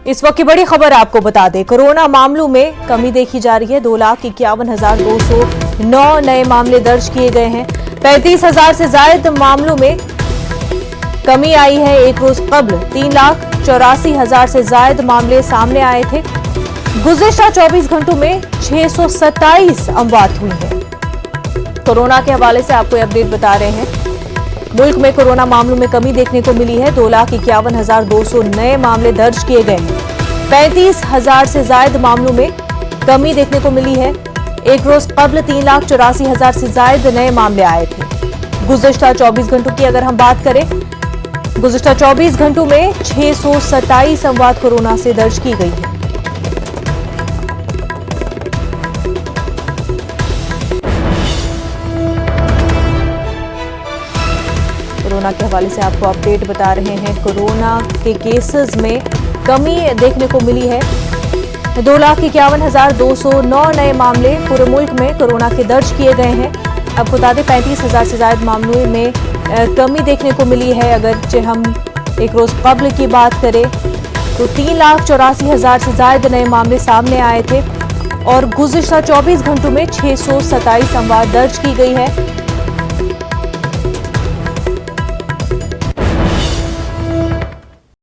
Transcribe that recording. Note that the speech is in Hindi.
इस वक्त की बड़ी खबर आपको बता दें, कोरोना मामलों में कमी देखी जा रही है। 2,51,209 नए मामले दर्ज किए गए हैं। 35,000 से ज्यादा मामलों में कमी आई है। एक रोज कबल 3,84,000 से ज्यादा मामले सामने आए थे। गुज़िश्ता 24 घंटों में 627 अमवात हुई है। कोरोना के हवाले से आपको अपडेट बता रहे हैं। मुल्क में कोरोना मामलों में कमी देखने को मिली है। 2,51,200 नए मामले दर्ज किए गए हैं। 35,000 से ज्यादा मामलों में कमी देखने को मिली है। एक रोज कबल 3,84,000 से ज्यादा नए मामले आए थे। गुज़िश्ता 24 घंटों की अगर हम बात करें, गुज़िश्ता 24 घंटों में 627 अमवात कोरोना से दर्ज की गई है। कोरोना के हवाले से आपको अपडेट बता रहे हैं। कोरोना के केसेस में कमी देखने को मिली है। 2,51,209 नए मामले पूरे मुल्क में कोरोना के दर्ज किए गए हैं। आपको बता दें 35,000 से ज्यादा मामलों में कमी देखने को मिली है। अगर हम एक रोज कबल की बात करें तो 3,84,000 से ज्यादा नए मामले सामने आए थे और गुज़िश्ता 24 घंटों में 627 अमवात दर्ज की गई है।